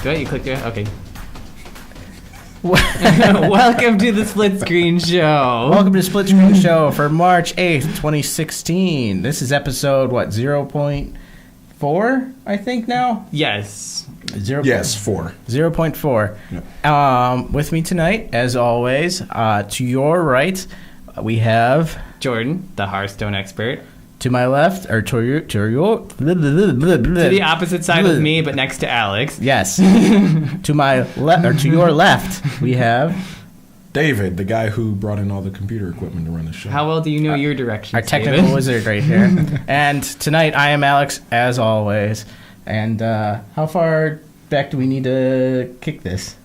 Do you click there? Okay. Welcome to the Split Screen Show. Welcome to Split Screen Show for March 8th, 2016. This is episode, 0.4, I think now? Yes. 4. 0.4. Yep. With me tonight, as always, to your right, we have... Jordan, the Hearthstone expert. To my left, or to your... To the opposite side of me, but next to Alex. Yes. To my left, or to your left, we have... David, the guy who brought in all the computer equipment to run the show. How well do you know your directions, Our technical David? wizard right here. And tonight, I am Alex, as always. And how far back do we need to kick this?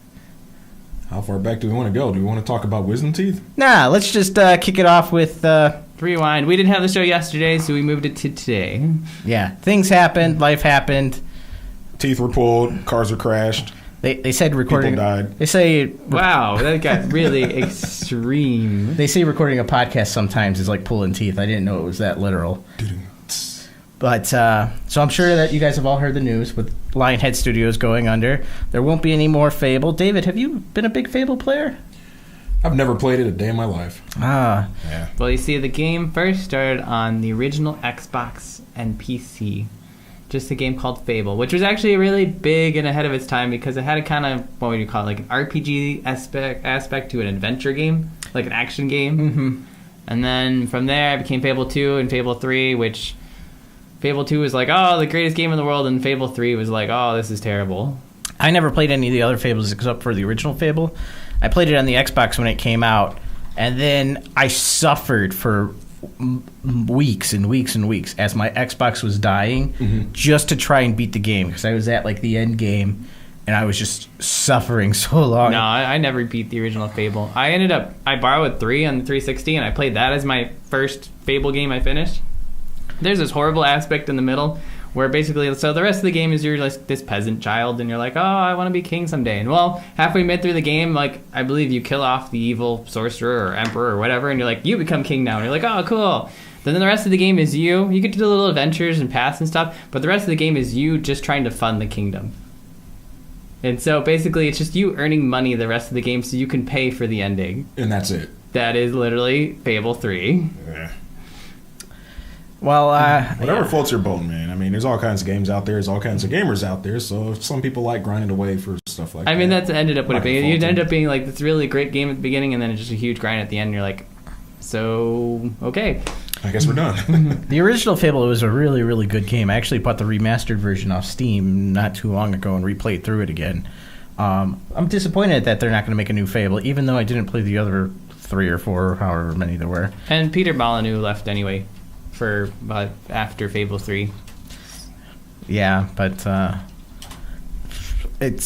How far back do we want to go? Do we want to talk about wisdom teeth? Nah, let's just kick it off with... Rewind. We didn't have the show yesterday, so we moved it to today. Yeah, things happened, life happened. Teeth were pulled, cars were crashed. They said recording... People died. They say... Wow, that got really extreme. They say recording a podcast sometimes is like pulling teeth. I didn't know it was that literal. But, so I'm sure that you guys have all heard the news with LionHead Studios going under. There won't be any more Fable. David, have you been a big Fable player? I've never played it a day in my life. Ah. Yeah. Well, you see, the game first started on the original Xbox and PC. Just a game called Fable, which was actually really big and ahead of its time because it had a kind of, what would you call it, like an RPG aspect to an adventure game, like an action game. Mm-hmm. And then from there, it became Fable 2 and Fable 3, which Fable 2 was like, oh, the greatest game in the world, and Fable 3 was like, oh, this is terrible. I never played any of the other Fables except for the original Fable. I played it on the Xbox when it came out, and then I suffered for weeks and weeks and weeks as my Xbox was dying just to try and beat the game because I was at like the end game, and I was just suffering so long. No, I never beat the original Fable. I borrowed 3 on the 360, and I played that as my first Fable game I finished. There's this horrible aspect in the middle where basically, so the rest of the game is you're like this peasant child, and you're like, oh, I want to be king someday. And well, halfway mid through the game, like, I believe you kill off the evil sorcerer or emperor or whatever, and you're like, you become king now. And you're like, oh, cool. Then the rest of the game is you get to do little adventures and paths and stuff, but the rest of the game is you just trying to fund the kingdom. And so basically, it's just you earning money the rest of the game so you can pay for the ending. And that's it. That is literally Fable 3. Yeah. Well, whatever floats your boat, man. I mean, there's all kinds of games out there. There's all kinds of gamers out there. So if some people like grinding away for stuff like that. I mean, that's ended up with it being. It ended up up being like this really great game at the beginning, and then it's just a huge grind at the end. And you're like, so okay. I guess we're done. the original Fable was a really, really good game. I actually bought the remastered version off Steam not too long ago and replayed through it again. I'm disappointed that they're not going to make a new Fable, even though I didn't play the other 3 or 4, or however many there were. And Peter Molyneux left anyway for after Fable 3. Yeah, but it's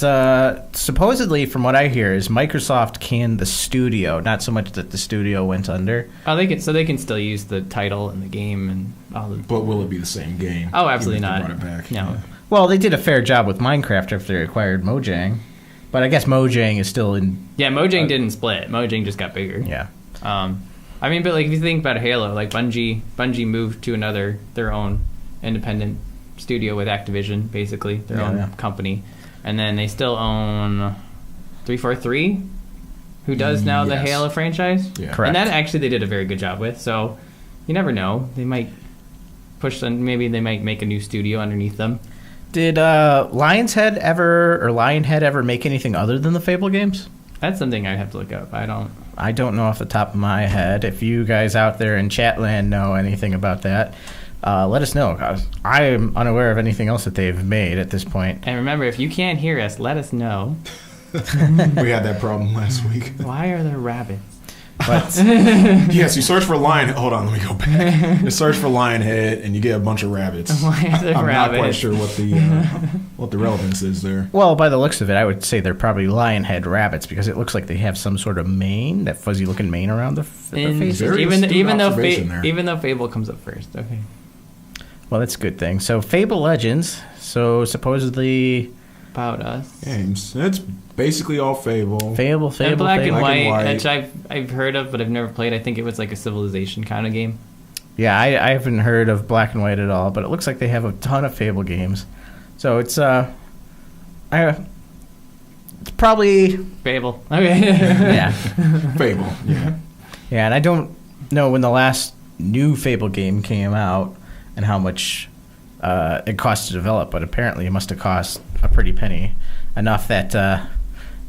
supposedly, from what I hear, is Microsoft canned the studio, not so much that the studio went under. Oh, they can still use the title and the game and all the. But will it be the same game? Oh, absolutely not. Brought it back? No. Yeah. Well, they did a fair job with Minecraft after they acquired Mojang, but I guess Mojang is still in. Yeah, Mojang didn't split. Mojang just got bigger. Yeah. I mean, but like if you think about Halo, like Bungie moved to their own independent studio with Activision, basically their own company, and then they still own 343, who does now the Halo franchise. Yeah. Correct. And that actually they did a very good job with. So you never know, they might push them. Maybe they might make a new studio underneath them. Did LionHead ever make anything other than the Fable games? That's something I have to look up. I don't know off the top of my head. If you guys out there in Chatland know anything about that, let us know. I am unaware of anything else that they've made at this point. And remember, if you can't hear us, let us know. We had that problem last week. Why are there rabbits? But yes, you search for lion. Hold on, let me go back. You search for LionHead, and you get a bunch of rabbits. Why are there I'm rabbits? not quite sure what the relevance is there. well, by the looks of it, I would say they're probably LionHead rabbits because it looks like they have some sort of mane, that fuzzy-looking mane around the face. Very Even astute though observation there. even though Fable comes up first, okay. Well, that's a good thing. So, Fable Legends. So, supposedly... About Us. Games. It's basically all Fable. Fable, And Black and Black White, and White. which I've heard of, but I've never played. I think it was like a Civilization kind of game. Yeah, I haven't heard of Black and White at all, but it looks like they have a ton of Fable games. So it's It's probably Fable. Okay. yeah. Fable. Yeah. Yeah, and I don't know when the last new Fable game came out and how much it cost to develop, but apparently it must have cost a pretty penny, enough that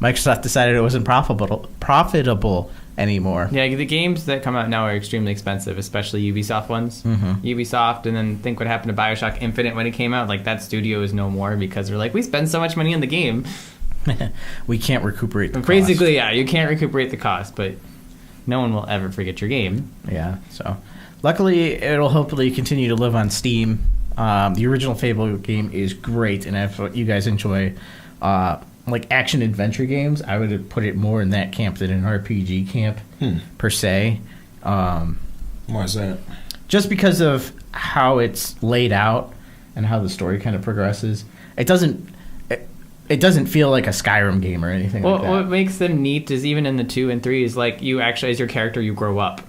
Microsoft decided it wasn't profitable anymore. Yeah, the games that come out now are extremely expensive, especially Ubisoft ones. Ubisoft, and then think what happened to Bioshock Infinite when it came out. Like, that studio is no more because they're like, we spend so much money on the game. We can't recuperate the cost. Basically, yeah, you can't recuperate the cost, but no one will ever forget your game. Yeah, so luckily it'll hopefully continue to live on Steam. The original Fable game is great, and if you guys enjoy like action adventure games, I would put it more in that camp than an RPG camp per se. Why is that? Just because of how it's laid out and how the story kind of progresses. It doesn't feel like a Skyrim game or anything like that. What makes them neat is even in the 2 and 3 is like you actually, as your character, you grow up.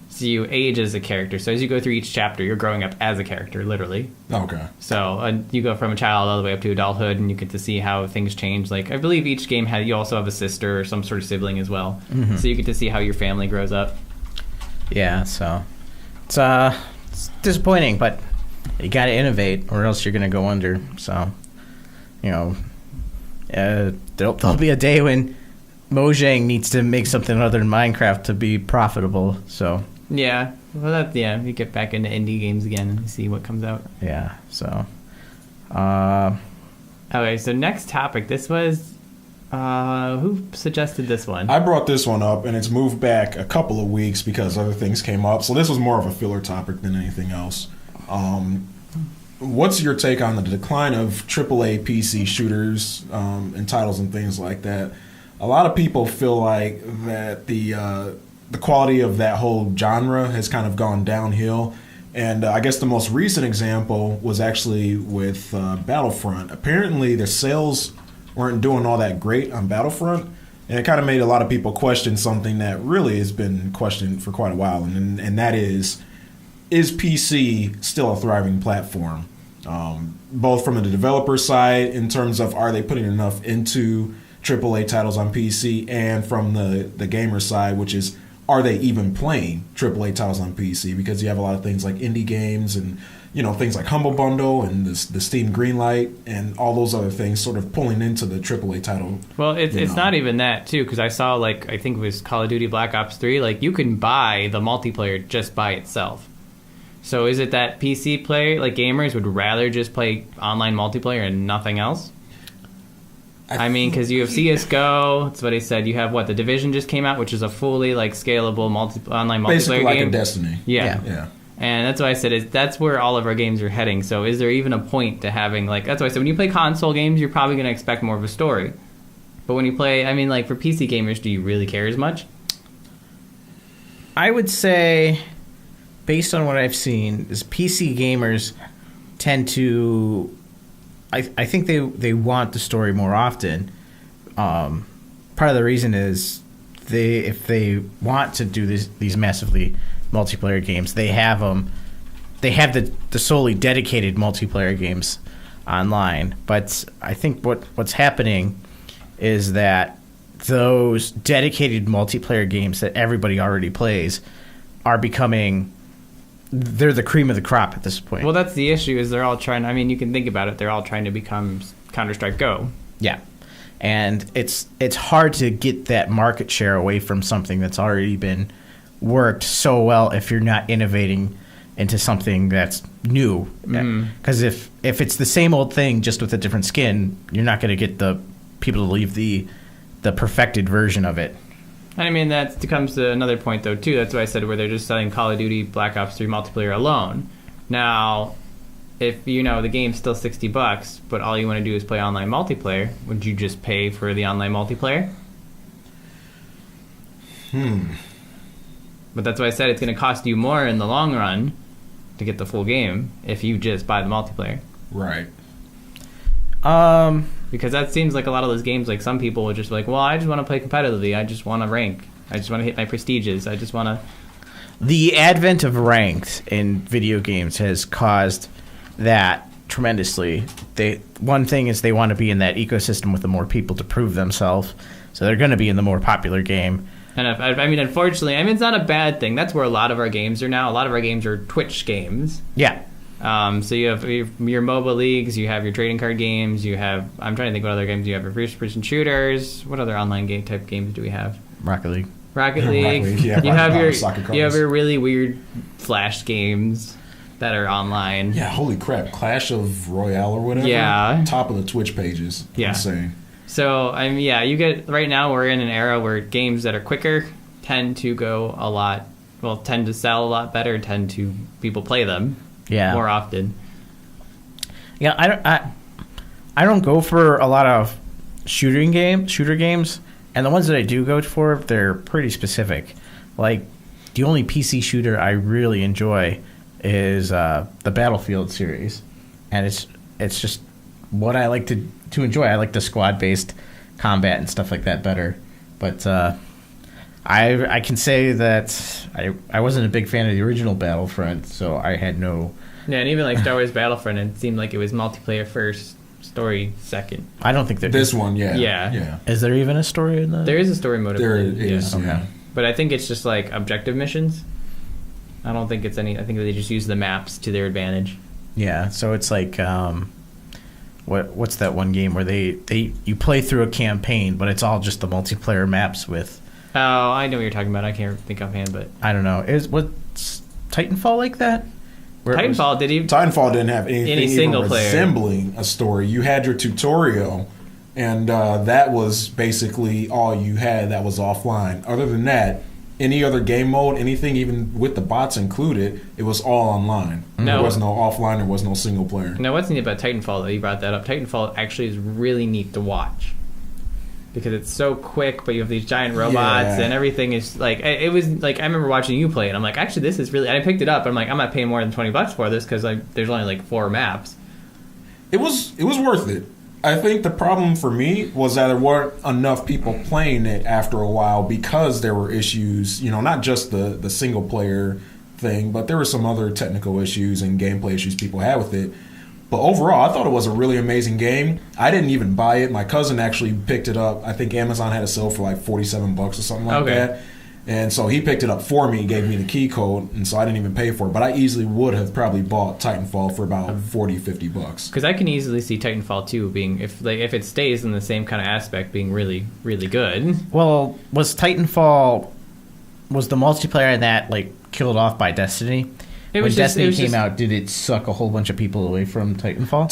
So you age as a character. So as you go through each chapter, you're growing up as a character, literally. Okay. So you go from a child all the way up to adulthood, and you get to see how things change. Like, I believe each game you also have a sister or some sort of sibling as well. So you get to see how your family grows up. Yeah, so it's disappointing, but you got to innovate, or else you're going to go under. So, there'll be a day when Mojang needs to make something other than Minecraft to be profitable. So yeah, well, we get back into indie games again and see what comes out. Yeah, so okay, so next topic. This was who suggested this one? I brought this one up, and it's moved back a couple of weeks because other things came up. So this was more of a filler topic than anything else. What's your take on the decline of AAA PC shooters and titles and things like that? A lot of people feel like that the quality of that whole genre has kind of gone downhill. And I guess the most recent example was actually with Battlefront. Apparently, the sales weren't doing all that great on Battlefront. And it kind of made a lot of people question something that really has been questioned for quite a while. And that is PC still a thriving platform? Both from the developer side in terms of are they putting enough into AAA titles on PC, and from the gamer side, which is are they even playing AAA titles on PC? Because you have a lot of things like indie games and things like Humble Bundle and the Steam Greenlight and all those other things sort of pulling into the AAA title. Well, it's not even that too, because I saw I think it was Call of Duty Black Ops 3. Like, you can buy the multiplayer just by itself. So is it that PC player, like gamers, would rather just play online multiplayer and nothing else? I mean, because you have CSGO, that's what I said. You have The Division just came out, which is a fully scalable online multiplayer basically like game. a Destiny. Yeah. And that's why I said that's where all of our games are heading. So is there even a point to having that's why I said when you play console games, you're probably going to expect more of a story. But when you play, for PC gamers, do you really care as much? I would say, based on what I've seen, is PC gamers tend to... I think they want the story more often. Part of the reason is if they want to do these massively multiplayer games, they have them. They have the solely dedicated multiplayer games online. But I think what's happening is that those dedicated multiplayer games that everybody already plays are becoming... They're the cream of the crop at this point. Well, that's the issue, is they're all trying... you can think about it. They're all trying to become Counter-Strike Go. Yeah. And it's hard to get that market share away from something that's already been worked so well if you're not innovating into something that's new. Because if it's the same old thing just with a different skin, you're not going to get the people to leave the perfected version of it. That comes to another point, though, too. That's why I said where they're just selling Call of Duty Black Ops 3 multiplayer alone. Now, if the game's still $60, but all you want to do is play online multiplayer, would you just pay for the online multiplayer? But that's why I said it's going to cost you more in the long run to get the full game if you just buy the multiplayer. Right. Because that seems like a lot of those games, some people would just be like, well, I just want to play competitively. I just want to rank. I just want to hit my prestiges. I just want to... The advent of ranked in video games has caused that tremendously. One thing is they want to be in that ecosystem with the more people to prove themselves, so they're going to be in the more popular game. And unfortunately, it's not a bad thing. That's where a lot of our games are now. A lot of our games are Twitch games. Yeah. So you have your MOBA leagues, you have your trading card games, you have, I'm trying to think what other games you have, your first-person shooters. What other online game type games do we have? Rocket League. Yeah, you have your really weird Flash games that are online. Yeah, holy crap. Clash of Royale or whatever. Yeah. Top of the Twitch pages. Yeah. Insane. So, you get, right now we're in an era where games that are quicker tend to tend to sell a lot better, people play them more often. Yeah, I don't go for a lot of shooter games, and the ones that I do go for, they're pretty specific. Like, the only PC shooter I really enjoy is the Battlefield series, and it's just what I like to enjoy. I like the squad-based combat and stuff like that better. But I can say that I wasn't a big fan of the original Battlefront, so I had no... Yeah, and even like Star Wars Battlefront, it seemed like it was multiplayer first, story second. I don't think there this one, yeah. Is there even a story in that? There is a story mode. There is, Okay. yeah. But I think it's just like objective missions. I don't think it's any... I think they just use the maps to their advantage. Yeah, so it's like... What's that one game where you play through a campaign, but it's all just the multiplayer maps with... Oh, I know what you're talking about. I can't think offhand, but... I don't know. What's Titanfall like that? Titanfall didn't have anything any single player resembling a story. You had your tutorial, and that was basically all you had that was offline. Other than that, any other game mode, anything even with the bots included, it was all online. No. There was no offline, there was no single player. Now, what's neat about Titanfall, though, you brought that up, Titanfall actually is really neat to watch. Because it's so quick, but you have these giant robots, and everything is like... It was like, I remember watching you play it, I'm like, actually, this is really... I picked it up, I'm like, I'm not paying more than $20 for this, because there's only like 4 maps. It was worth it. I think the problem for me was that there weren't enough people playing it after a while because there were issues, not just the single player thing, but there were some other technical issues and gameplay issues people had with it. But overall, I thought it was a really amazing game. I didn't even buy it. My cousin actually picked it up. I think Amazon had a sale for like $47 or something like that. And so he picked it up for me, gave me the key code, and so I didn't even pay for it. But I easily would have probably bought Titanfall for about $40-50. Because I can easily see Titanfall 2 being, if it stays in the same kind of aspect, being really, really good. Well, was the multiplayer in that killed off by Destiny? When Destiny came out, did it suck a whole bunch of people away from Titanfall?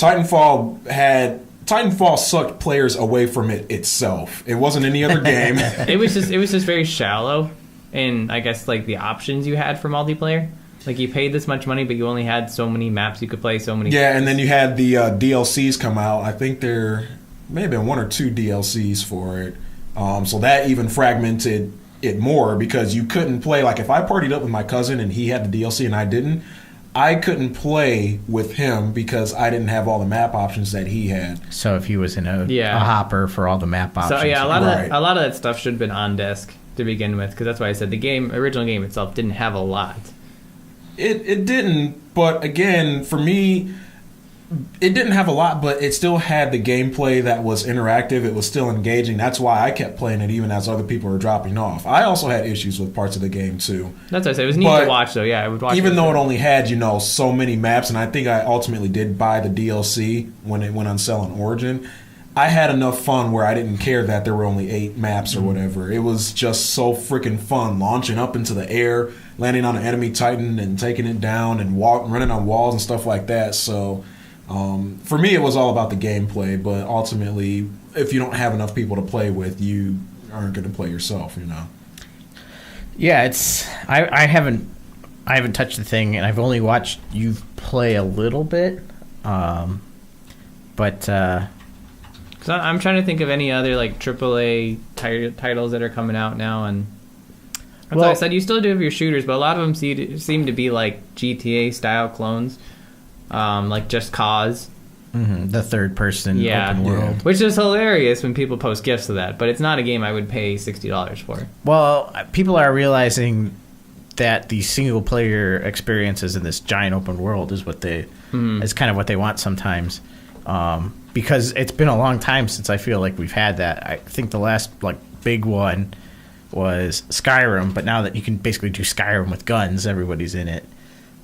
Titanfall sucked players away from it itself. It wasn't any other game. It was just very shallow, and I guess the options you had for multiplayer. Like, you paid this much money, but you only had so many maps you could play, so many... Yeah, and then you had the DLCs come out. I think there may have been 1 or 2 DLCs for it. So that even fragmented it more, because you couldn't play... Like, if I partied up with my cousin and he had the DLC and I didn't, I couldn't play with him because I didn't have all the map options that he had. So if he was in a hopper for all the map options... So, yeah, a lot of that stuff should have been on desk to begin with, because that's why I said the original game itself didn't have a lot. It didn't, but again, for me, it didn't have a lot, but it still had the gameplay that was interactive. It was still engaging. That's why I kept playing it even as other people were dropping off. I also had issues with parts of the game, too. That's what I said. It was neat to watch, though. Yeah, I would watch even though it only had, so many maps, and I think I ultimately did buy the DLC when it went on sale on Origin, I had enough fun where I didn't care that there were only 8 maps or whatever. It was just so freaking fun, launching up into the air, landing on an enemy Titan and taking it down and running on walls and stuff like that. So for me, it was all about the gameplay. But ultimately, if you don't have enough people to play with, you aren't going to play yourself. Yeah, I haven't touched the thing, and I've only watched you play a little bit. So I'm trying to think of any other AAA titles that are coming out now, and like I said, you still do have your shooters, but a lot of them seem to be GTA style clones, like Just Cause. Mm-hmm. The third person open world, which is hilarious when people post gifs of that, but it's not a game I would pay $60 for. Well, people are realizing that the single player experiences in this giant open world is what they is kind of what they want sometimes. Because it's been a long time since I feel like we've had that. I think the last like big one was Skyrim, but now that you can basically do Skyrim with guns, everybody's in it.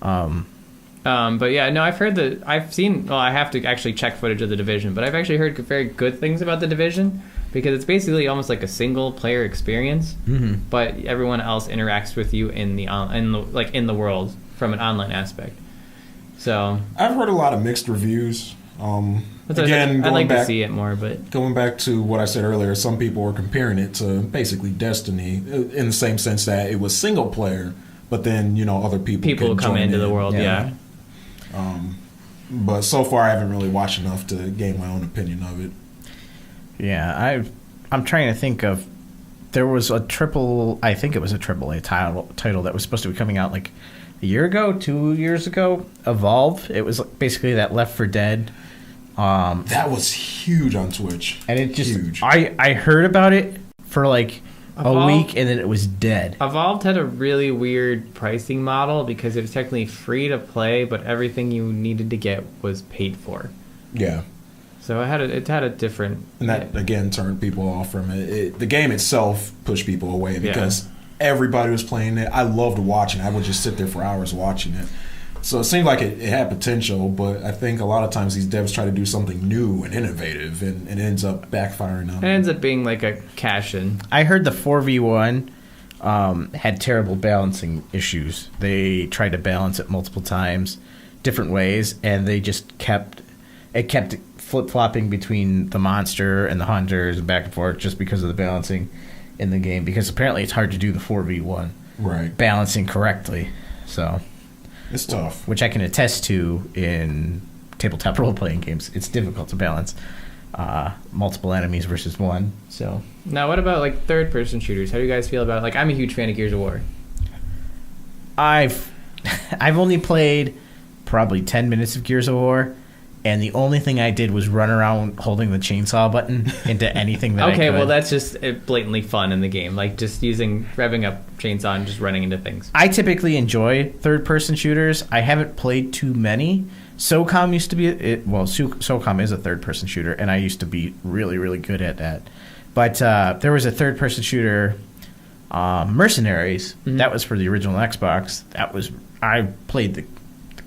But yeah, no, I've heard that. I've seen. Well, I have to actually check footage of The Division, but I've actually heard very good things about The Division because it's basically almost like a single player experience, but everyone else interacts with you in the world from an online aspect. So I've heard a lot of mixed reviews. Again, I'd like to see it more, but going back to what I said earlier, some people were comparing it to basically Destiny in the same sense that it was single player, but then other people come join into in. the world, yeah. But so far, I haven't really watched enough to gain my own opinion of it. Yeah, I'm trying to think of. There was I think it was a AAA title that was supposed to be coming out like a year ago, 2 years ago. Evolve. It was basically that Left 4 Dead. That was huge on Twitch, and it just huge. I heard about it for like Evolve, a week, and then it was dead. Evolved had a really weird pricing model because it was technically free to play, but everything you needed to get was paid for. Yeah. So it had a different... And that, again, turned people off from it. The game itself pushed people away because everybody was playing it. I loved watching it. I would just sit there for hours watching it. So it seemed like it had potential, but I think a lot of times these devs try to do something new and innovative, and it ends up backfiring on them. It ends up being like a cash-in. I heard the 4v1 had terrible balancing issues. They tried to balance it multiple times, different ways, and they just kept flip-flopping between the monster and the hunters and back and forth just because of the balancing in the game, because apparently it's hard to do the 4v1 balancing correctly. So it's tough. Which I can attest to in tabletop role-playing games. It's difficult to balance multiple enemies versus one. So now, what about like third-person shooters? How do you guys feel about I'm a huge fan of Gears of War. I've only played probably 10 minutes of Gears of War, and the only thing I did was run around holding the chainsaw button into anything that I could. Okay, well, that's just blatantly fun in the game. Like, just revving up chainsaw and just running into things. I typically enjoy third-person shooters. I haven't played too many. SOCOM used to be... SOCOM is a third-person shooter, and I used to be really, really good at that. But there was a third-person shooter, Mercenaries. Mm-hmm. That was for the original Xbox. I played the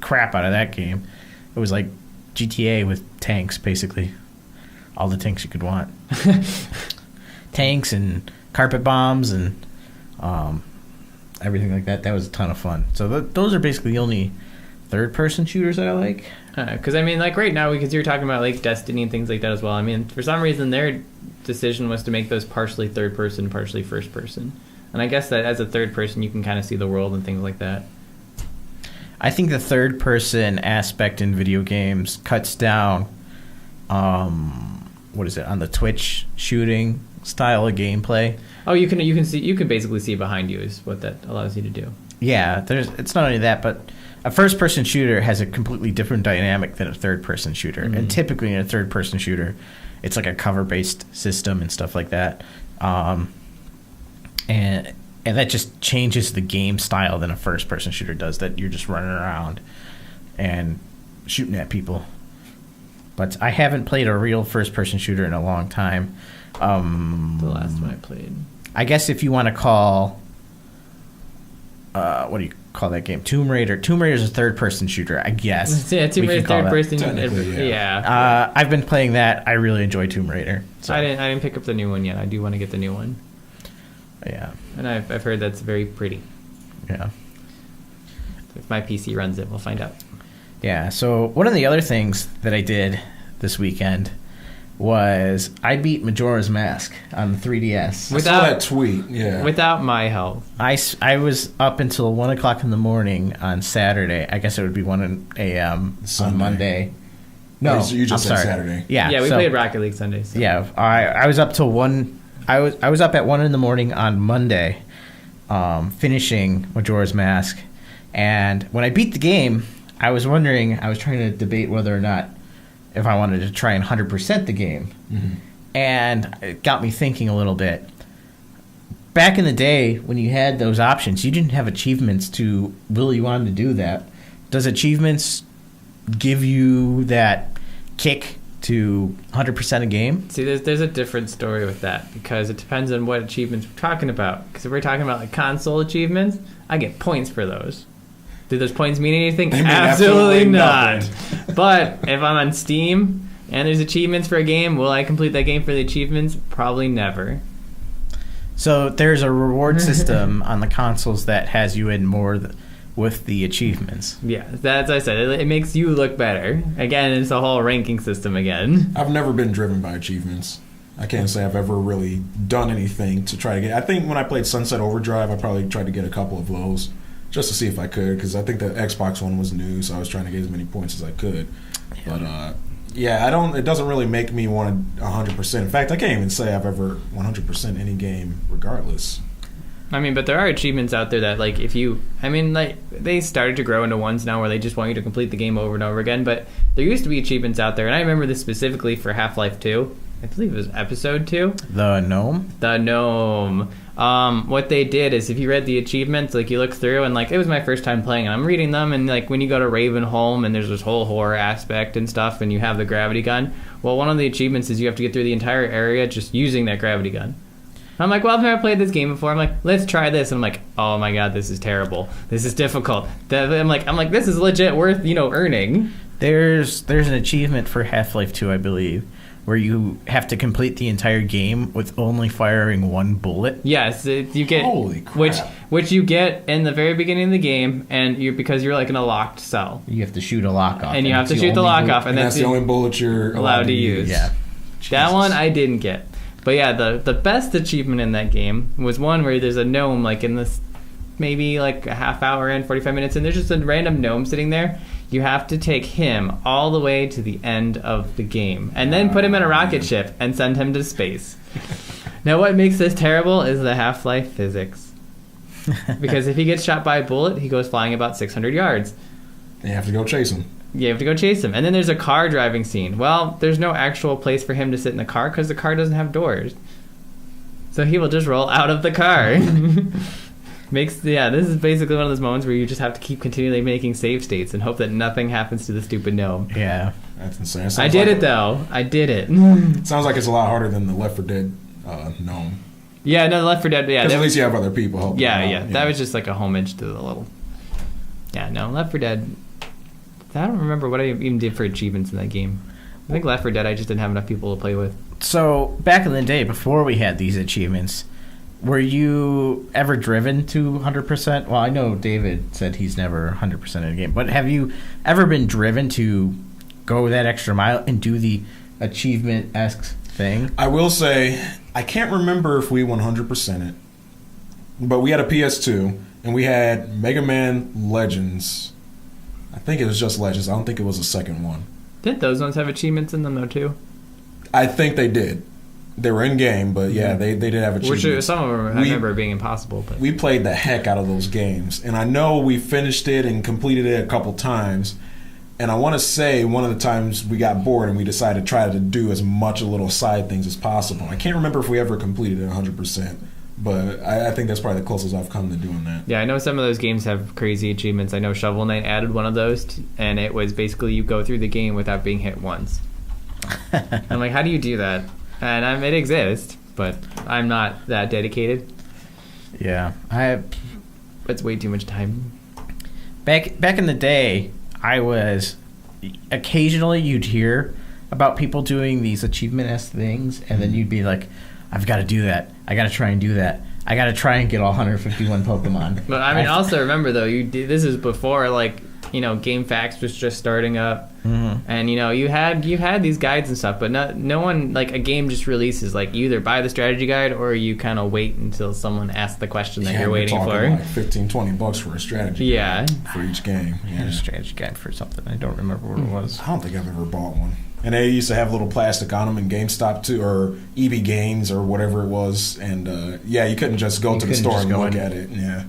crap out of that game. It was like GTA with tanks, basically. All the tanks you could want. Tanks and carpet bombs and everything like that. That was a ton of fun. So those are basically the only third-person shooters that I like. Because, right now, because you're talking about, like, Destiny and things like that as well. For some reason, their decision was to make those partially third-person, partially first-person. And I guess that as a third person, you can kind of see the world and things like that. I think the third-person aspect in video games cuts down, on the Twitch shooting style of gameplay. Oh, you can basically see behind you is what that allows you to do. Yeah, it's not only that, but a first-person shooter has a completely different dynamic than a third-person shooter. Mm-hmm. And typically in a third-person shooter, it's like a cover-based system and stuff like that. And that just changes the game style than a first-person shooter does, that you're just running around and shooting at people. But I haven't played a real first-person shooter in a long time. The last one I played. I guess if you want to call... what do you call that game? Tomb Raider. Tomb Raider is a third-person shooter, I guess. Yeah, Tomb Raider third-person. Yeah. I've been playing that. I really enjoy Tomb Raider. So. I didn't pick up the new one yet. I do want to get the new one. Yeah. And I've heard that's very pretty. Yeah. If my PC runs it, we'll find out. Yeah, so one of the other things that I did this weekend was I beat Majora's Mask on the 3DS. I saw that tweet, yeah. Without my help. I was up until 1 o'clock in the morning on Saturday. I guess it would be 1 a.m. on Monday. No, you just said sorry. Saturday. Yeah, we played Rocket League Sundays. So. Yeah, I was up till 1... I was up at 1 in the morning on Monday, finishing Majora's Mask, and when I beat the game, I was trying to debate whether or not if I wanted to try and 100% the game, and it got me thinking a little bit. back in the day when you had those options, you didn't have achievements to will you on to do that. Does achievements give you that kick to 100% a game? See, there's a different story with that because it depends on what achievements we're talking about. Because if we're talking about like console achievements, I get points for those. Do those points mean anything? They mean absolutely not. nothing. But if I'm on Steam and there's achievements for a game, will I complete that game for the achievements? Probably never. So there's a reward system on the consoles that has you in more with the achievements. Yeah, that's I said. It makes you look better. Again, it's a whole ranking system again. I've never been driven by achievements. I can't say I've ever really done anything to try to get. I think when I played Sunset Overdrive, I probably tried to get a couple of those just to see if I could, because I think the Xbox one was new, so I was trying to get as many points as I could. Yeah. But yeah, I don't. It doesn't really make me want 100%. In fact, I can't even say I've ever 100% any game, regardless. I mean, but there are achievements out there that, like, if you... I mean, like, they started to grow into ones now where they just want you to complete the game over and over again, but there used to be achievements out there, and I remember this specifically for Half-Life 2. I believe it was Episode 2. The Gnome? The Gnome. What they did is if you read the achievements, like, you look through, and, like, it was my first time playing, and I'm reading them, and, like, when you go to Ravenholm, and there's this whole horror aspect and stuff, and you have the gravity gun, well, one of the achievements is you have to get through the entire area just using that gravity gun. I'm like, well, I've never played this game before. I'm like, let's try this. And I'm like, oh my god, this is terrible. This is difficult. I'm like, this is legit worth, earning. There's an achievement for Half-Life 2, I believe, where you have to complete the entire game with only firing one bullet. Yes, you get Holy crap. which you get in the very beginning of the game, and because you're like in a locked cell, You have to shoot a lock off. and you have to shoot the lock off, And that's the only bullet you're allowed to use. Yeah. That one I didn't get. But yeah, the best achievement in that game was one where there's a gnome, like in this, maybe like a half hour in, 45 minutes, and there's just a random gnome sitting there. You have to take him all the way to the end of the game, and then put him in a rocket ship and send him to space. Now what makes this terrible is the Half-Life physics. Because if he gets shot by a bullet, he goes flying about 600 yards. You have to go chase him. You have to go chase him. And then there's a car driving scene. Well, there's no actual place for him to sit in the car because the car doesn't have doors. So he will just roll out of the car. This is basically one of those moments where you just have to keep continually making save states and hope that nothing happens to the stupid gnome. Yeah. That's insane. I did it, though. I did it. Sounds like it's a lot harder than the Left 4 Dead gnome. Yeah, no, the Left 4 Dead, yeah. Because at least you have other people helping Yeah, you yeah. out. That was just like a homage to the little... Yeah, no, Left 4 Dead... I don't remember what I even did for achievements in that game. I think Left 4 Dead I just didn't have enough people to play with. So, back in the day, before we had these achievements, were you ever driven to 100%? Well, I know David said he's never 100% in a game, but have you ever been driven to go that extra mile and do the achievement-esque thing? I will say, I can't remember if we 100% it, but we had a PS2, and we had Mega Man Legends. I think it was just Legends. I don't think it was a second one. Did those ones have achievements in them, though, too? I think they did. They were in game, but yeah, they did have achievements. Which some of them I remember being impossible. But we played the heck out of those games, and I know we finished it and completed it a couple times. And I want to say one of the times we got bored and we decided to try to do as much little side things as possible. I can't remember if we ever completed it 100%, but I think that's probably the closest I've come to doing that. Yeah, I know some of those games have crazy achievements. I know Shovel Knight added one of those, and it was basically you go through the game without being hit once. I'm like, how do you do that? And it exists, but I'm not that dedicated. Yeah. It's way too much time. Back in the day, I was... Occasionally you'd hear about people doing these achievement-esque things, and then you'd be like, I've got to do that. I got to try and do that. I got to try and get all 151 Pokemon. But I mean, also remember though, this is before GameFAQs was just starting up, and you had these guides and stuff, but no one, like, a game just releases, like, you either buy the strategy guide or you kind of wait until someone asks the question that you're waiting for. Like $15-20 for a strategy guide for each game. I had a strategy guide for something. I don't remember what it was. I don't think I've ever bought one. And they used to have little plastic on them in GameStop too, or EB Games or whatever it was. And you couldn't just go to the store and look at it. Yeah,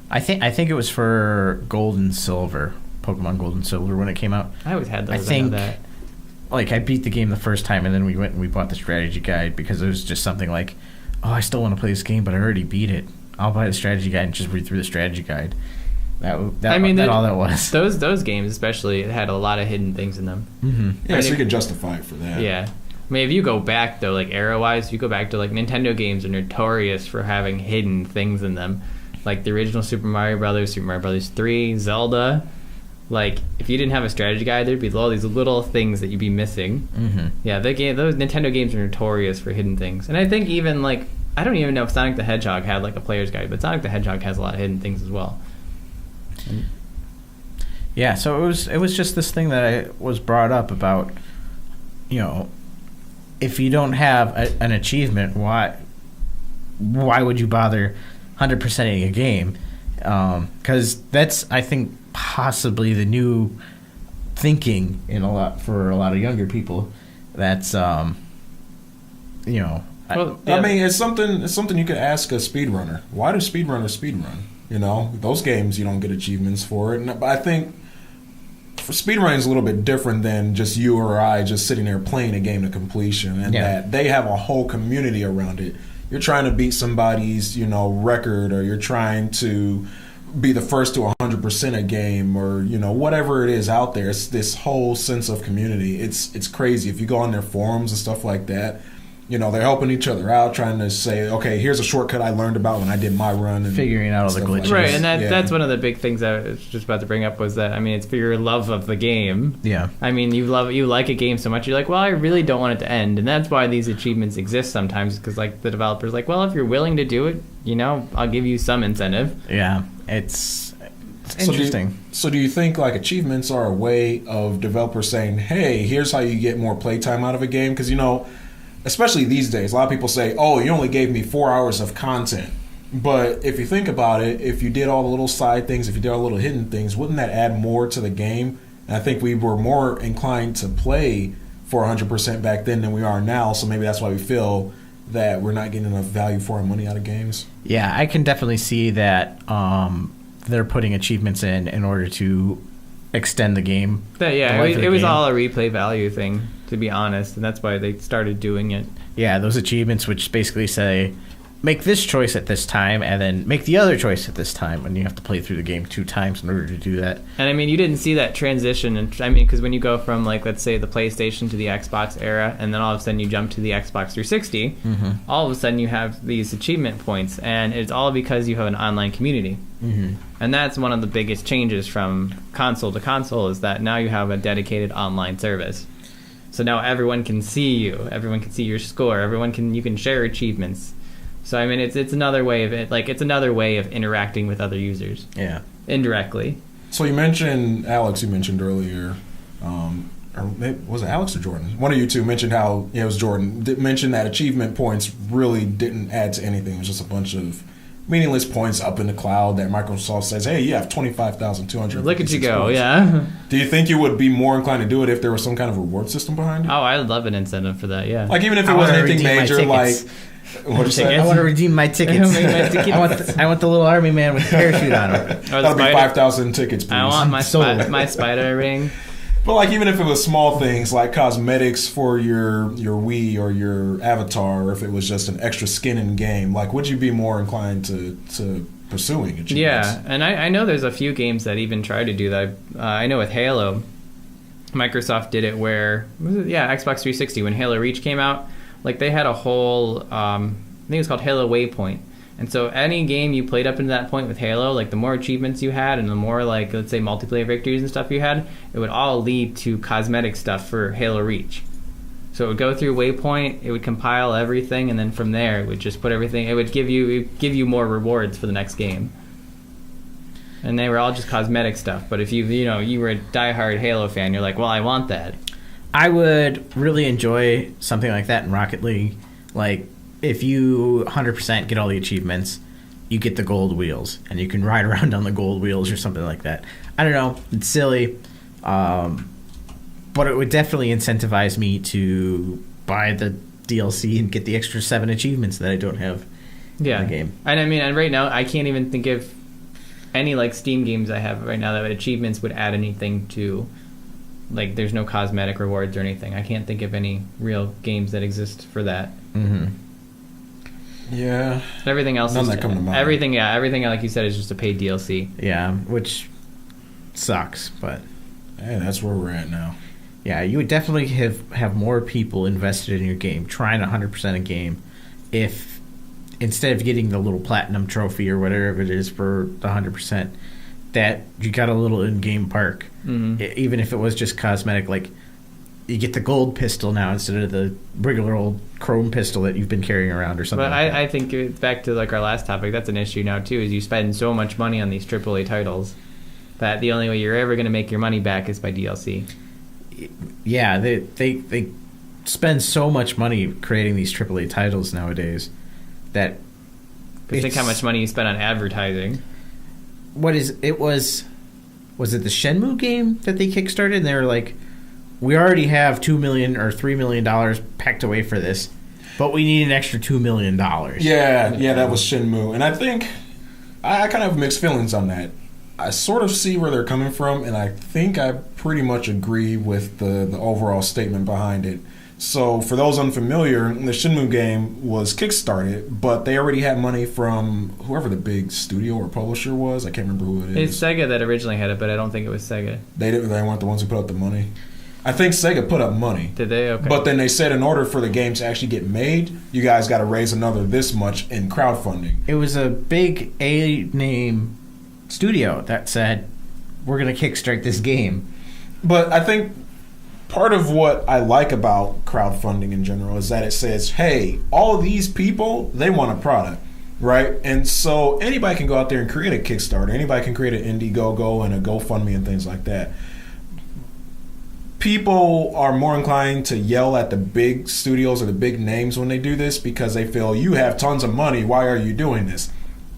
I think it was for Gold and Silver, Pokemon Gold and Silver when it came out. I always had those. I think, know that. Like, I beat the game the first time, and then we went and we bought the strategy guide because it was just something like, oh, I still want to play this game, but I already beat it. I'll buy the strategy guide and just read through the strategy guide. That all that was. Those games especially had a lot of hidden things in them. Mm-hmm. Yeah, so you could justify it for that. Yeah. I mean, if you go back, though, like, era-wise, you go back to, like, Nintendo games are notorious for having hidden things in them. Like, the original Super Mario Brothers, Super Mario Brothers 3, Zelda. Like, if you didn't have a strategy guide, there'd be all these little things that you'd be missing. Mm-hmm. Yeah, those Nintendo games are notorious for hidden things. And I think even, like, I don't even know if Sonic the Hedgehog had, like, a player's guide, but Sonic the Hedgehog has a lot of hidden things as well. Yeah, so it was just this thing that was brought up about, you know, if you don't have an achievement, why would you bother 100%ing a game? Because that's, I think, possibly the new thinking for a lot of younger people. That's you know. Well, I mean, it's something you could ask a speedrunner. Why do speedrunners speedrun? You know, those games you don't get achievements for it. But I think for speedrunning is a little bit different than just you or I just sitting there playing a game to completion, and that they have a whole community around it. You're trying to beat somebody's, you know, record, or you're trying to be the first to 100% a game, or, you know, whatever it is out there. It's this whole sense of community. It's crazy. If you go on their forums and stuff like that, you know, they're helping each other out, trying to say, okay, here's a shortcut I learned about when I did my run. And figuring out all the glitches. Right, and that's one of the big things I was just about to bring up was that, I mean, it's for your love of the game. Yeah. I mean, you like a game so much, you're like, well, I really don't want it to end. And that's why these achievements exist sometimes, because, like, the developer's like, well, if you're willing to do it, you know, I'll give you some incentive. Yeah, it's interesting. So do you think, like, achievements are a way of developers saying, hey, here's how you get more playtime out of a game? Because, you know, especially these days, a lot of people say, oh, you only gave me 4 hours of content. But if you think about it, if you did all the little side things, if you did all the little hidden things, wouldn't that add more to the game? And I think we were more inclined to play for 100% back then than we are now. So maybe that's why we feel that we're not getting enough value for our money out of games. Yeah, I can definitely see that they're putting achievements in order to extend the game. It was all a replay value thing, to be honest, and that's why they started doing it. Yeah, those achievements which basically say, make this choice at this time, and then make the other choice at this time, and you have to play through the game 2 times in order to do that. And I mean, you didn't see that transition, and I mean, because when you go from, like, let's say the PlayStation to the Xbox era, and then all of a sudden you jump to the Xbox 360, all of a sudden you have these achievement points, and it's all because you have an online community. And that's one of the biggest changes from console to console, is that now you have a dedicated online service. So now everyone can see you, everyone can see your score, you can share achievements. So I mean, it's another way of it. Like, it's another way of interacting with other users. Yeah, indirectly. So you mentioned Alex. You mentioned earlier, or was it Alex or Jordan? One of you two mentioned how it was Jordan. Mentioned that achievement points really didn't add to anything. It was just a bunch of meaningless points up in the cloud that Microsoft says, "Hey, you have 25,200." Look at you go, points. Yeah. Do you think you would be more inclined to do it if there was some kind of reward system behind it? Oh, I'd love an incentive for that. Yeah. Like, even if it wasn't anything major, like. What say? I want to redeem my tickets. I want the little army man with the parachute on him. That'll be 5,000 tickets, please. I want my spider ring. But, like, even if it was small things like cosmetics for your Wii or your avatar, or if it was just an extra skin in game, like, would you be more inclined to pursuing achievements? Yeah, and I know there's a few games that even try to do that. I know with Halo, Microsoft did it where, Xbox 360, when Halo Reach came out, like, they had a whole, I think it was called Halo Waypoint. And so any game you played up into that point with Halo, like, the more achievements you had and the more, like, let's say multiplayer victories and stuff you had, it would all lead to cosmetic stuff for Halo Reach. So it would go through Waypoint, it would compile everything, and then from there it would just put everything, it would give you more rewards for the next game. And they were all just cosmetic stuff. But if you were a diehard Halo fan, you're like, well, I want that. I would really enjoy something like that in Rocket League. Like, if you 100% get all the achievements, you get the gold wheels, and you can ride around on the gold wheels or something like that. I don't know. It's silly. But it would definitely incentivize me to buy the DLC and get the extra 7 achievements that I don't have in the game. And I mean, and right now, I can't even think of any, like, Steam games I have right now that achievements would add anything to. Like, there's no cosmetic rewards or anything. I can't think of any real games that exist for that. Mm-hmm. Yeah. Everything else None is that come to mind. everything like you said is just a paid DLC. Yeah, which sucks, but Hey, that's where we're at now. yeah, you would definitely have more people invested in your game, trying 100% a game, if instead of getting the little platinum trophy or whatever it is for the 100%, that you got a little in-game perk, even if it was just cosmetic. Like you get the gold pistol now instead of the regular old chrome pistol that you've been carrying around or something. But like that. I think it's back to like our last topic. That's an issue now too. Is you spend so much money on these AAA titles that the only way you're ever going to make your money back is by DLC. Yeah, they spend so much money creating these AAA titles nowadays that Think how much money you spend on advertising. was it the Shenmue game that they kickstarted and they were like, we already have $2 million or $3 million packed away for this, but we need an extra $2 million. Yeah, that was Shenmue. And I think I kind of have mixed feelings on that. I sort of see where they're coming from, and I think I pretty much agree with the overall statement behind it. So for those unfamiliar, the Shenmue game was kickstarted, but they already had money from whoever the big studio or publisher was. I can't remember who it is. It's Sega that originally had it, but I don't think it was Sega. They weren't the ones who put up the money. I think Sega put up money. Did they? Okay. But then they said in order for the game to actually get made, you guys got to raise another this much in crowdfunding. It was a big A-name studio that said, we're going to kickstart this game. But I think part of what I like about crowdfunding in general is that it says, hey, all of these people, they want a product, right? And so anybody can go out there and create a Kickstarter. Anybody can create an Indiegogo and a GoFundMe and things like that. People are more inclined to yell at the big studios or the big names when they do this because they feel, you have tons of money, why are you doing this?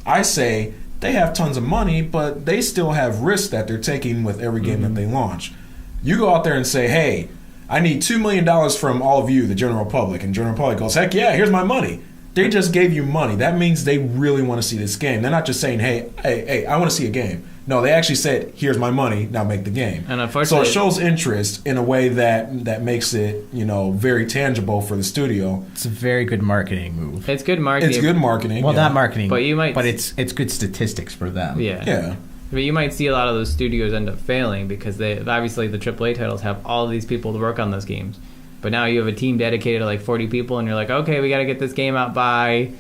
I say, they have tons of money, but they still have risks that they're taking with every game that they launch. You go out there and say, hey, I need $2 million from all of you, the general public. And general public goes, heck yeah, here's my money. They just gave you money. That means they really want to see this game. They're not just saying, hey, I want to see a game. No, they actually said, here's my money, now make the game. And unfortunately, so it shows interest in a way that makes it, very tangible for the studio. It's a very good marketing move. it's good marketing. It's good marketing. Well, yeah. not marketing, But it's good statistics for them. Yeah. Yeah. But you might see a lot of those studios end up failing because they obviously the AAA titles have all of these people to work on those games. But now you have a team dedicated to like 40 people, and you're like, okay, we got to get this game out by.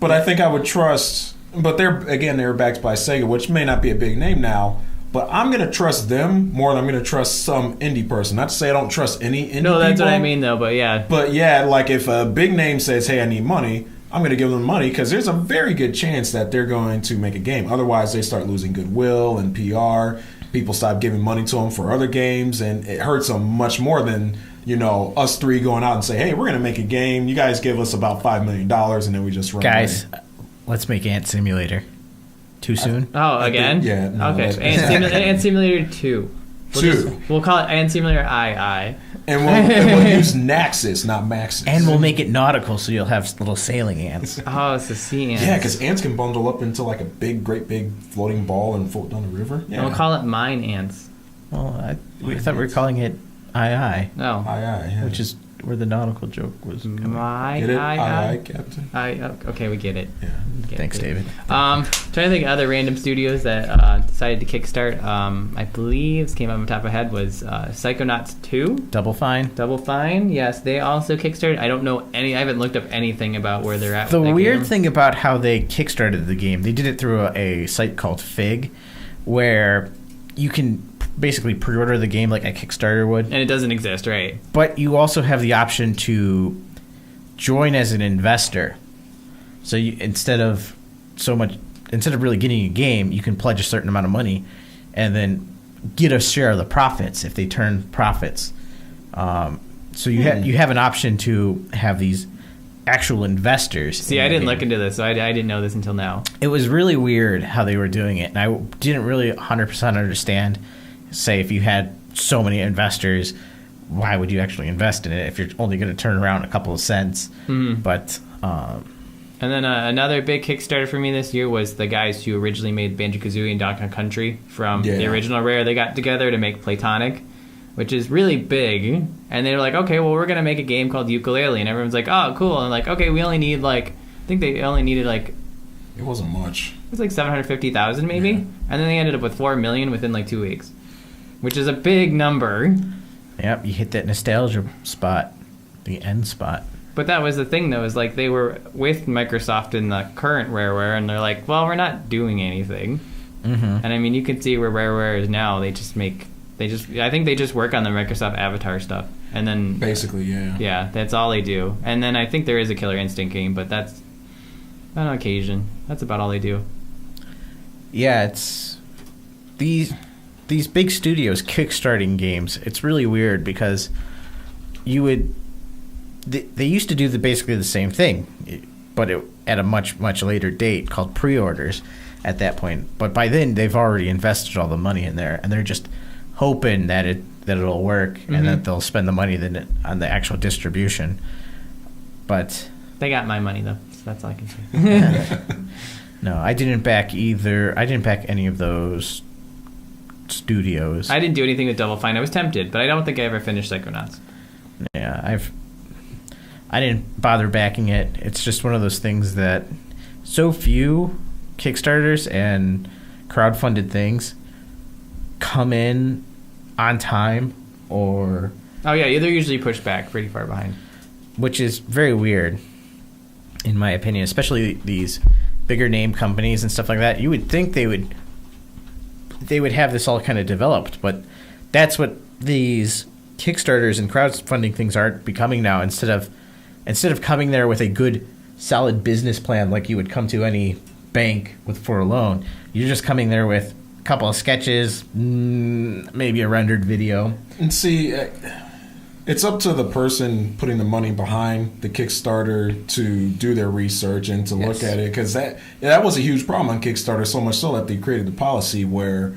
But I think I would trust. But they were backed by Sega, which may not be a big name now. But I'm going to trust them more than I'm going to trust some indie person. Not to say I don't trust any indie No, that's people, what I mean, though. But yeah. But yeah, like if a big name says, hey, I need money, I'm going to give them money because there's a very good chance that they're going to make a game. Otherwise, they start losing goodwill and PR. People stop giving money to them for other games, and it hurts them much more than, us three going out and say, hey, we're going to make a game. You guys give us about $5 million, and then we just run Guys, away. let's make Ant Simulator. Too soon? Oh, again? Yeah. No, okay. Ant Simulator 2. We'll call it Ant Simulator II. And we'll use Naxxus, not Maxis. And we'll make it nautical so you'll have little sailing ants. Oh, it's the sea ants. Yeah, because ants can bundle up into like a great big floating ball and float down the river. Yeah. And we'll call it Mine Ants. Well, we thought we were calling it II, No. yeah. which is where the nautical joke was coming. Get it? Aye, Captain. Okay, we get it. Yeah. Thanks, David. Trying to think of other random studios that decided to kickstart. I believe, this came off the top of my head, was Psychonauts 2. Double Fine. Double Fine, yes, they also kickstarted. I don't know I haven't looked up anything about where they're at. The with that weird game. thing about how they kickstarted the game, they did it through a site called Fig, where you can basically pre-order the game like a Kickstarter would. And it doesn't exist, right? But you also have the option to join as an investor. So instead of really getting a game, you can pledge a certain amount of money and then get a share of the profits if they turn profits. So you have an option to have these actual investors. See, I didn't look into this, so I didn't know this until now. It was really weird how they were doing it, and I didn't really 100% understand. Say, if you had so many investors, why would you actually invest in it if you're only going to turn around a couple of cents? Mm-hmm. But and then another big Kickstarter for me this year was the guys who originally made Banjo-Kazooie and Donkey Kong Country from the original Rare. They got together to make Platonic, which is really big. And they were like, okay, well, we're going to make a game called Ukulele. And everyone's like, oh, cool. And like, okay, we only need like I think they only needed like It wasn't much. it was like 750,000 maybe, Yeah. and then they ended up with 4 million within like 2 weeks, which is a big number. Yep, you hit that nostalgia spot, the end spot. But that was the thing, though, is like they were with Microsoft in the current Rareware, and they're like, well, we're not doing anything. Mm-hmm. And I mean, you can see where Rareware is now. I think they just work on the Microsoft Avatar stuff, and then Basically, yeah. yeah, that's all they do. And then I think there is a Killer Instinct game, but that's on occasion. That's about all they do. Yeah, it's these big studios kickstarting games. It's really weird because they used to do basically the same thing, but at a much later date called pre-orders at that point. But by then they've already invested all the money in there, and they're just hoping that it'll work and that they'll spend the money then on the actual distribution. But They got my money though, so that's all I can say. no, I didn't back either. I didn't back any of those studios. I didn't do anything with Double Fine. I was tempted, but I don't think I ever finished Psychonauts. Yeah, I didn't bother backing it. It's just one of those things that so few Kickstarters and crowdfunded things come in on time, or Oh yeah, they're usually pushed back pretty far behind. which is very weird in my opinion, especially these bigger name companies and stuff like that. You would think they would have this all kind of developed, but that's what these Kickstarters and crowdfunding things are becoming now. Instead of coming there with a good solid business plan like you would come to any bank for a loan, you're just coming there with a couple of sketches, maybe a rendered video. And see, it's up to the person putting the money behind the Kickstarter to do their research and to look at it, because that was a huge problem on Kickstarter, so much so that they created the policy where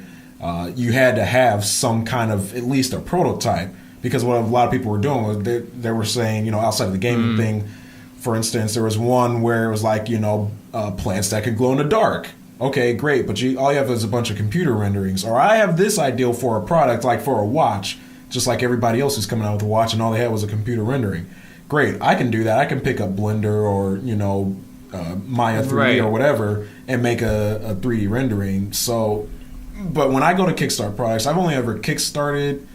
you had to have some kind of, at least a prototype, because what a lot of people were doing was they were saying, outside of the gaming thing, for instance, there was one where it was like, plants that could glow in the dark. Okay, great, but all you have is a bunch of computer renderings. Or I have this ideal for a product, like for a watch, just like everybody else who's coming out with a watch, and all they had was a computer rendering. Great, I can do that. I can pick up Blender or Maya 3D or whatever and make a 3D rendering. So, but when I go to Kickstarter products, I've only ever kickstarted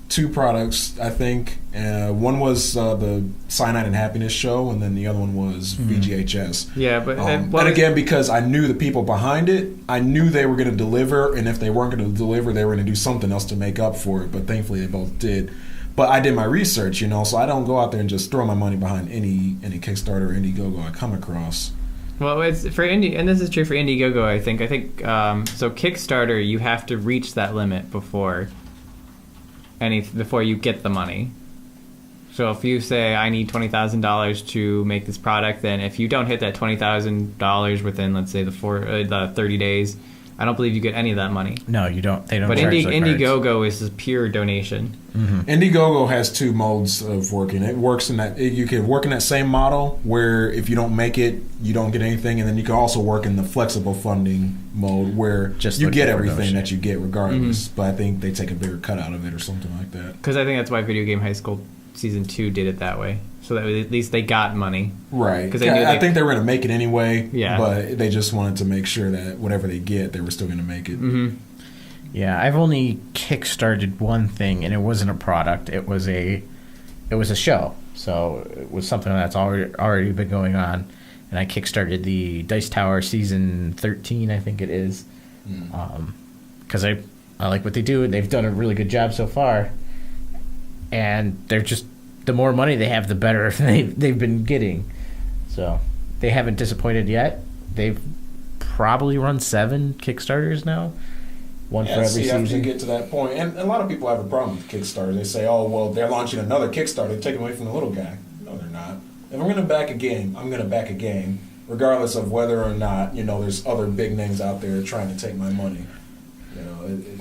2 products, I think. One was the Cyanide and Happiness show, and then the other one was VGHS. Yeah, but and again, because I knew the people behind it, I knew they were going to deliver, and if they weren't going to deliver, they were going to do something else to make up for it. But thankfully, they both did. But I did my research, so I don't go out there and just throw my money behind any Kickstarter or Indiegogo I come across. Well, it's for Indie, and this is true for Indiegogo. I think so. Kickstarter, you have to reach that limit before you get the money. So if you say I need $20,000 to make this product, then if you don't hit that $20,000 within, let's say, the 30 days, I don't believe you get any of that money. No, you don't. They don't. But charge Indiegogo is a pure donation. Mm-hmm. Indiegogo has 2 modes of working. It works in that you can work in that same model where if you don't make it, you don't get anything, and then you can also work in the flexible funding mode where you get everything that you get regardless. But I think they take a bigger cut out of it or something like that. Because I think that's why Video Game High School Season 2 did it that way, so that at least they got money. Right. Because I think they were going to make it anyway. Yeah. But they just wanted to make sure that whatever they get, they were still going to make it. Mm-hmm. Yeah, I've only kickstarted one thing, and it wasn't a product. It was a show. So it was something that's already been going on, and I kickstarted the Dice Tower Season 13, I think it is, because I like what they do, and they've done a really good job so far. And they're just, the more money they have, the better they've been getting. So they haven't disappointed yet. They've probably run 7 Kickstarters now. One for every season. After you get to that point, and a lot of people have a problem with Kickstarter. They say, "Oh, well, they're launching another Kickstarter. They're taking away from the little guy." No, they're not. If I'm going to back a game, I'm going to back a game, regardless of whether or not there's other big names out there trying to take my money.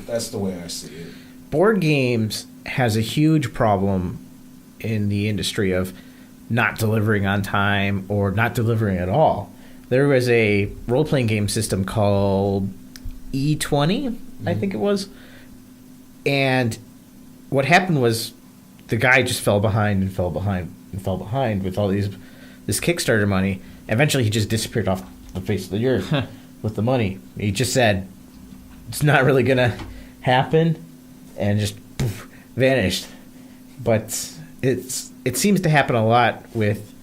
That's the way I see it. Board games has a huge problem in the industry of not delivering on time or not delivering at all. There was a role-playing game system called E20, I think it was. And what happened was the guy just fell behind with all this Kickstarter money. Eventually, he just disappeared off the face of the earth with the money. He just said, it's not really going to happen, and just poof, vanished. But it seems to happen a lot with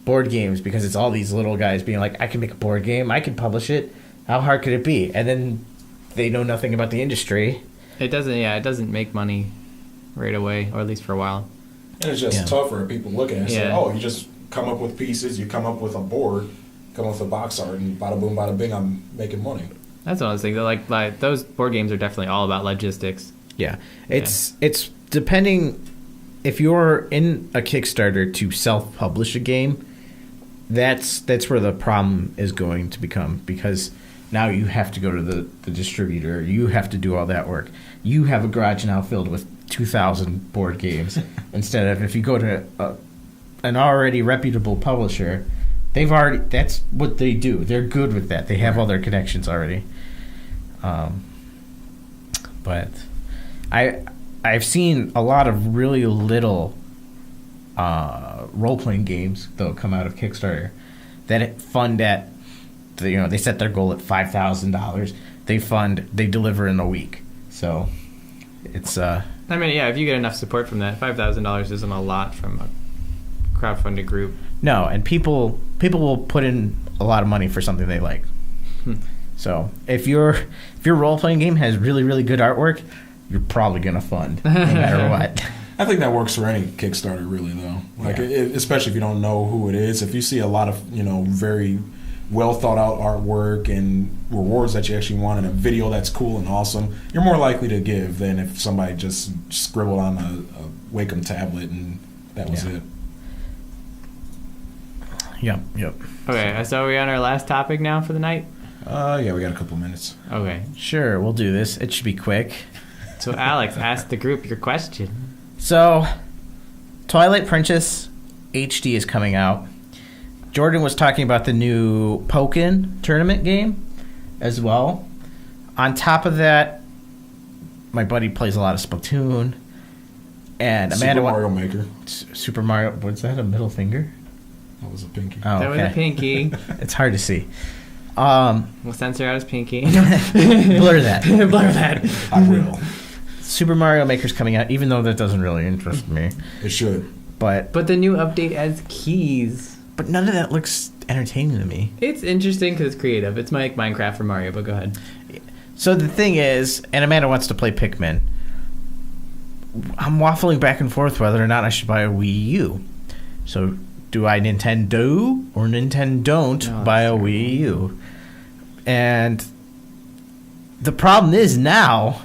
board games because it's all these little guys being like, I can make a board game, I can publish it, how hard could it be? And then they know nothing about the industry. It doesn't make money right away, or at least for a while. And it's just tougher. People look at it and say, oh, you just come up with pieces, you come up with a board, come up with a box art, and bada boom, bada bing, I'm making money. That's what I was thinking. Like those board games are definitely all about logistics. Yeah. It's depending, if you're in a Kickstarter to self-publish a game, that's where the problem is going to become, because now you have to go to the distributor, you have to do all that work. You have a garage now filled with 2,000 board games instead of if you go to an already reputable publisher, that's what they do. They're good with that. They have all their connections already. But I've seen a lot of really little role-playing games though come out of Kickstarter that fund at they set their goal at $5,000. They deliver in a week. So it's I mean, if you get enough support from that, $5,000 isn't a lot from a crowdfunded group. No, and people will put in a lot of money for something they like. So if your role playing game has really, really good artwork, you're probably gonna fund no matter what. I think that works for any Kickstarter, really, though. Like, especially if you don't know who it is. If you see a lot of very well thought out artwork and rewards that you actually want in a video that's cool and awesome, you're more likely to give than if somebody just scribbled on a Wacom tablet and that was it. Yep. Okay, so are we on our last topic now for the night? Yeah, we got a couple minutes. Okay. Sure, we'll do this. It should be quick. So, Alex, ask the group your question. So, Twilight Princess HD is coming out. Jordan was talking about the new Pokken tournament game as well. On top of that, my buddy plays a lot of Splatoon. And Amanda Super Mario Maker. Super Mario, what's that, a middle finger? That was a pinky. Oh, that was a pinky. It's hard to see. We'll censor out his pinky. Blur that. Blur that. I will. Super Mario Maker's coming out, even though that doesn't really interest me. It should. But the new update adds keys. But none of that looks entertaining to me. It's interesting because it's creative. It's like Minecraft for Mario, but go ahead. So the thing is, and Amanda wants to play Pikmin. I'm waffling back and forth whether or not I should buy a Wii U. So do I Nintendo or Nintendo buy a Wii U? And the problem is now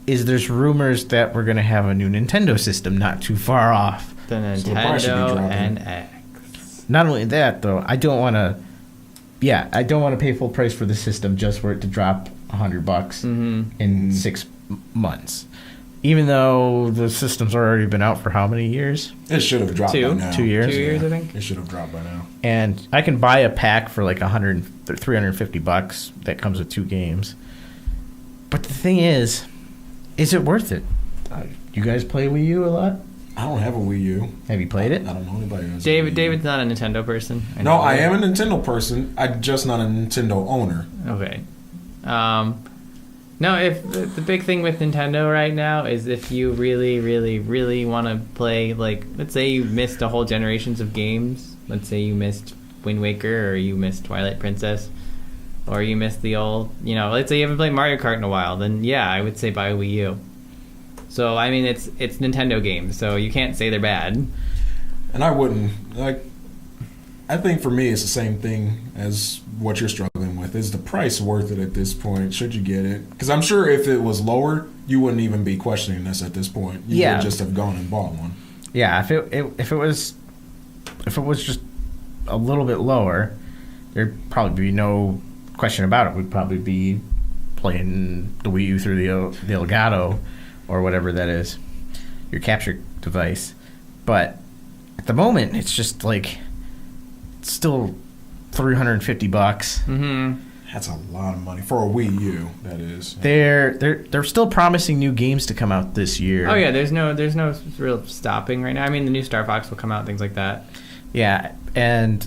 there's rumors that we're going to have a new Nintendo system not too far off. The Nintendo NX. Not only that, though, I don't want to pay full price for the system just for it to drop $100 in 6 months. Even though the system's already been out for how many years? It should have dropped by now. 2 years? 2 years, I think. It should have dropped by now. And I can buy a pack for like $350 that comes with 2 games. But the thing is it worth it? You guys play Wii U a lot? I don't have a Wii U. Have you played it? I don't know anybody who has David's not a Nintendo person. I am a Nintendo person. I'm just not a Nintendo owner. Okay. No, if the big thing with Nintendo right now is if you really, really, really want to play, like, let's say you missed a whole generations of games. Let's say you missed Wind Waker, or you missed Twilight Princess, or you missed the old, let's say you haven't played Mario Kart in a while, then yeah, I would say buy a Wii U. So, I mean, it's Nintendo games, so you can't say they're bad. And I wouldn't. I think for me it's the same thing as what you're struggling with. Is the price worth it at this point? Should you get it? Because I'm sure if it was lower, you wouldn't even be questioning this at this point. You would just have gone and bought one. Yeah, if it was just a little bit lower, there'd probably be no question about it. We'd probably be playing the Wii U through the Elgato or whatever that is, your capture device. But at the moment, it's just like it's still $350. Mm-hmm. That's a lot of money for a Wii U. That is. They're still promising new games to come out this year. Oh yeah, there's no real stopping right now. I mean, the new Star Fox will come out, things like that. Yeah, and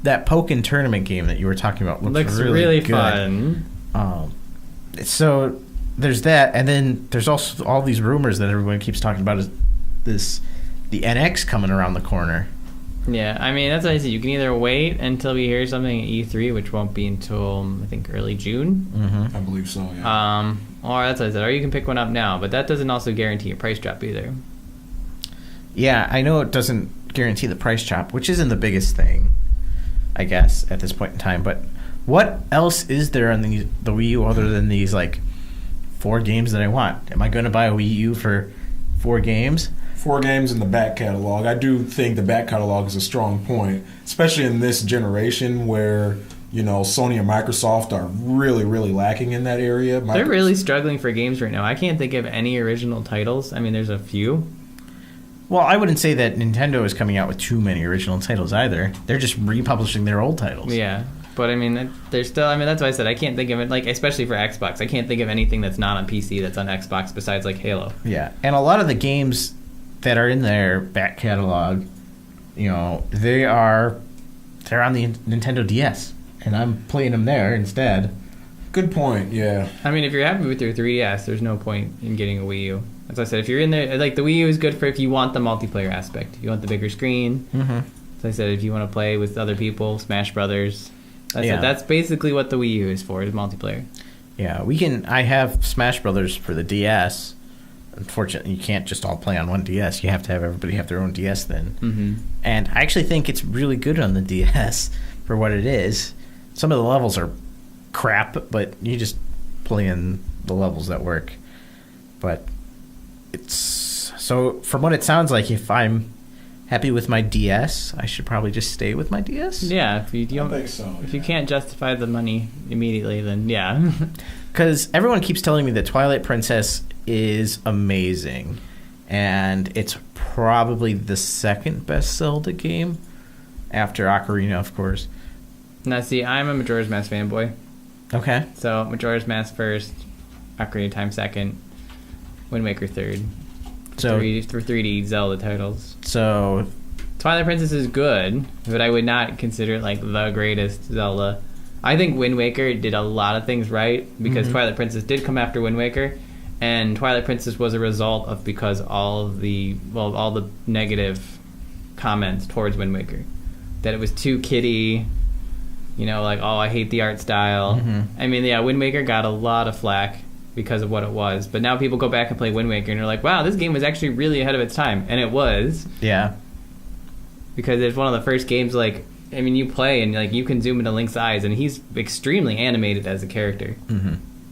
that Pokken tournament game that you were talking about looks really really good. fun. So there's that, and then there's also all these rumors that everyone keeps talking about is the NX coming around the corner. Yeah, I mean, that's what I said. You can either wait until we hear something at E3, which won't be until, I think, early June. Mm-hmm. I believe so, yeah. Or that's what I said. Or you can pick one up now, but that doesn't also guarantee a price drop either. Yeah, I know it doesn't guarantee the price drop, which isn't the biggest thing, I guess, at this point in time. But what else is there on the Wii U other than these, like, 4 games that I want? Am I going to buy a Wii U for 4 games? 4 games in the back catalog. I do think the back catalog is a strong point, especially in this generation where, Sony and Microsoft are really, really lacking in that area. They're really struggling for games right now. I can't think of any original titles. I mean, there's a few. Well, I wouldn't say that Nintendo is coming out with too many original titles either. They're just republishing their old titles. Yeah, but I mean, there's still. I mean, that's why I said I can't think of it. Like, especially for Xbox, I can't think of anything that's not on PC that's on Xbox besides like Halo. Yeah, and a lot of the games that are in their back catalog, they're on the Nintendo DS, and I'm playing them there instead. Good point, yeah. I mean, if you're happy with your 3DS, there's no point in getting a Wii U. As I said, if you're in there, like, the Wii U is good for if you want the multiplayer aspect. If you want the bigger screen. Mm-hmm. As I said, if you want to play with other people, Smash Brothers. That's basically what the Wii U is for, is multiplayer. Yeah, I have Smash Brothers for the DS. Unfortunately, you can't just all play on one DS. You have to have everybody have their own DS then. Mm-hmm. And I actually think it's really good on the DS for what it is. Some of the levels are crap, but you just play in the levels that work. But so from what it sounds like, if I'm happy with my DS, I should probably just stay with my DS. Yeah, if you don't, I think so. If you can't justify the money immediately, then yeah. Because everyone keeps telling me that Twilight Princess is amazing, and it's probably the second best Zelda game after Ocarina, of course. Now, see, I'm a Majora's Mask fanboy. Okay. So Majora's Mask first, Ocarina of Time second, Wind Waker third. So for 3D Zelda titles. So Twilight Princess is good, but I would not consider it like the greatest Zelda. I think Wind Waker did a lot of things right because Twilight Princess did come after Wind Waker, and Twilight Princess was a result of because all the negative comments towards Wind Waker, that it was too kiddie, like, oh, I hate the art style. I mean, yeah, Wind Waker got a lot of flack because of what it was, but now people go back and play Wind Waker and they're like, wow, this game was actually really ahead of its time, and it was. Yeah. Because it's one of the first games, like, I mean, you play and like you can zoom into Link's eyes, and he's extremely animated as a character.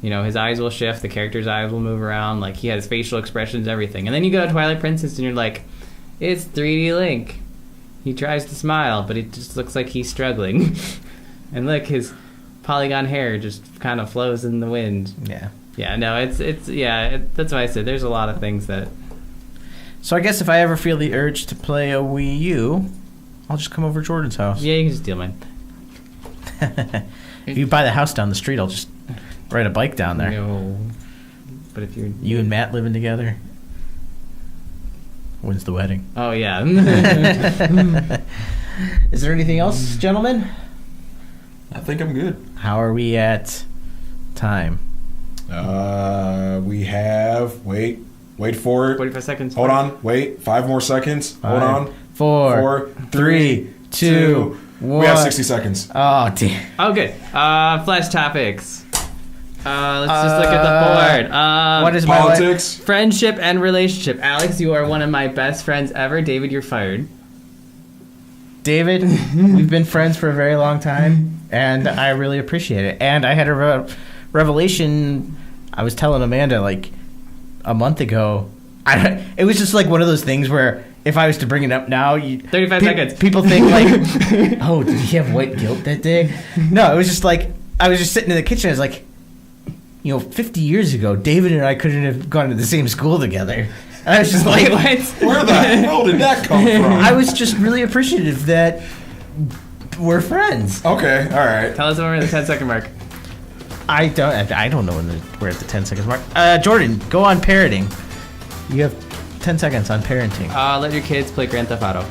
His eyes will shift, the character's eyes will move around, like he has facial expressions, everything. And then you go to Twilight Princess and you're like, it's 3D Link. He tries to smile, but it just looks like he's struggling. And look, his polygon hair just kind of flows in the wind. Yeah. Yeah, no, that's why I said there's a lot of things that. So I guess if I ever feel the urge to play a Wii U, I'll just come over to Jordan's house. Yeah, you can just steal mine. If you buy the house down the street, I'll just ride a bike down there. No. But if You and Matt living together? When's the wedding? Oh, yeah. Is there anything else, gentlemen? I think I'm good. How are we at time? We have... Wait for it. 45 seconds. Hold on. Wait. 5 more seconds. Hold on. 4, 3, 2, 1. We have 60 seconds. Oh, damn. Oh, good. Flash topics. Let's just look at the board. What is Politics? Friendship and relationship. Alex, you are one of my best friends ever. David, you're fired. David, we've been friends for a very long time, and I really appreciate it. And I had a revelation. I was telling Amanda like a month ago. It was just like one of those things where if I was to bring it up now, 35 seconds. People think like, oh, did he have white guilt that day? No, it was just like I was just sitting in the kitchen. I was like, 50 years ago, David and I couldn't have gone to the same school together. And I was just like, what? Where the hell did that come from? I was just really appreciative that we're friends. Okay, all right. Tell us when we're at the 10-second mark. I don't know when we're at the 10 seconds mark. Jordan, go on parenting. You have 10 seconds on parenting. Let your kids play Grand Theft Auto.